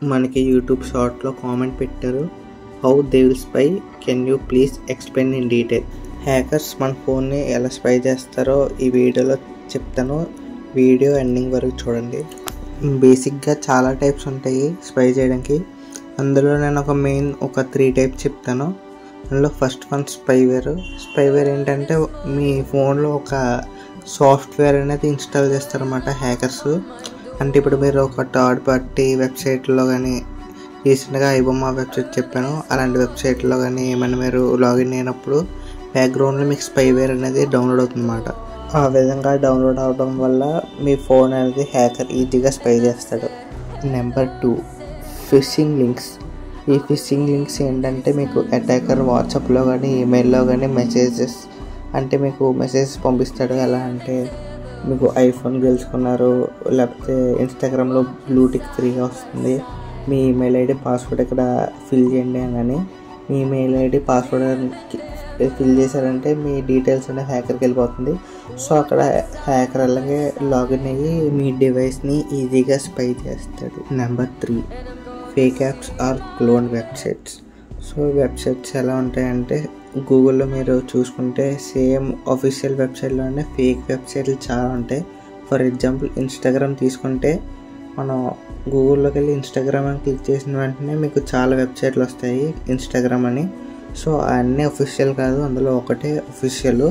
మనకి యూట్యూబ్ షార్ట్లో కామెంట్ పెట్టారు, how they will spy, can you please explain in detail. Hackers మన ఫోన్ని ఎలా స్పై చేస్తారో ఈ వీడియోలో చెప్తాను. వీడియో ఎండింగ్ వరకు చూడండి. బేసిక్గా చాలా టైప్స్ ఉంటాయి స్పై చేయడానికి. అందులో నేను ఒక 3 టైప్స్ చెప్తాను. అందులో ఫస్ట్ వన్ స్పైవేర్. స్పైవేర్ ఏంటంటే మీ ఫోన్లో ఒక సాఫ్ట్వేర్ అనేది ఇన్స్టాల్ చేస్తారన్నమాట హ్యాకర్స్. అంటే ఇప్పుడు మీరు ఒక థర్డ్ పార్టీ వెబ్సైట్లో కానీ, రీసెంట్గా ఐబొమ్మ వెబ్సైట్ చెప్పాను, అలాంటి వెబ్సైట్లో కానీ ఏమైనా మీరు లాగిన్ అయినప్పుడు బ్యాక్గ్రౌండ్లో మీకు స్పైవేర్ అనేది డౌన్లోడ్ అవుతుందన్నమాట. ఆ విధంగా డౌన్లోడ్ అవడం వల్ల మీ ఫోన్ అనేది హ్యాకర్ ఈజీగా స్పై చేస్తాడు. Number 2, phishing links. ఈ ఫిషింగ్ లింక్స్ ఏంటంటే మీకు అటాకర్ వాట్సాప్లో కానీ ఈమెయిల్లో కానీ మెసేజెస్ పంపిస్తాడు. ఎలా అంటే మీకు ఐఫోన్ గెలుచుకున్నారు, లేకపోతే ఇన్స్టాగ్రామ్లో బ్లూటిక్ ఫ్రీగా వస్తుంది, మీ ఈమెయిల్ ఐడి పాస్వర్డ్ ఇక్కడ ఫిల్ చేయండి అని. మీ ఈమెయిల్ ఐడి పాస్వర్డ్ ఫిల్ చేశారంటే మీ డీటెయిల్స్ అనేది హ్యాకర్కి వెళ్ళిపోతుంది. సో అక్కడ హ్యాకర్ అలాగే లాగిన్ అయ్యి మీ డివైస్ని ఈజీగా స్పై చేస్తాడు. Number 3, fake apps or clone websites. So websites ఎలా ఉంటాయంటే గూగుల్లో మీరు చూసుకుంటే సేమ్ ఆఫీషియల్ వెబ్సైట్లోనే ఫేక్ వెబ్సైట్లు చాలా ఉంటాయి. ఫర్ ఎగ్జాంపుల్ ఇన్స్టాగ్రామ్ తీసుకుంటే మనం గూగుల్లోకి వెళ్ళి ఇన్స్టాగ్రామ్ అని క్లిక్ చేసిన వెంటనే మీకు చాలా వెబ్సైట్లు వస్తాయి ఇన్స్టాగ్రామ్ అని. సో అన్నీ అఫీషియల్ కాదు, అందులో ఒకటే అఫీషియల్.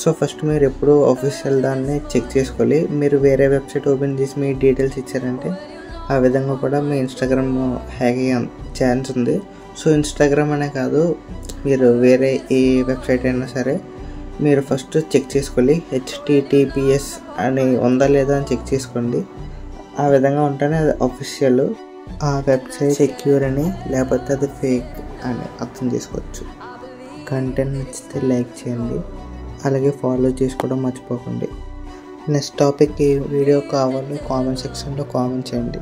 సో ఫస్ట్ మీరు ఎప్పుడు అఫీషియల్ దాన్ని చెక్ చేసుకోవాలి. మీరు వేరే వెబ్సైట్ ఓపెన్ చేసి మీ డీటెయిల్స్ ఇచ్చారంటే ఆ విధంగా కూడా మీ ఇన్స్టాగ్రామ్ హ్యాక్ అయ్యే ఛాన్స్ ఉంది. సో ఇన్స్టాగ్రామ్ అనే కాదు, మీరు వేరే ఏ వెబ్సైట్ అయినా సరే మీరు ఫస్ట్ చెక్ చేసుకోవాలి. HTTPS అని ఉందా లేదా అని చెక్ చేసుకోండి. ఆ విధంగా ఉంటేనే అది అఫీషియల్, ఆ వెబ్సైట్ సెక్యూర్ అని, లేకపోతే అది ఫేక్ అని అర్థం చేసుకోవచ్చు. కంటెంట్ నచ్చితే లైక్ చేయండి, అలాగే ఫాలో చేసుకోవడం మర్చిపోకండి. నెక్స్ట్ టాపిక్ ఈ వీడియో కావాలో కామెంట్ సెక్షన్లో కామెంట్ చేయండి.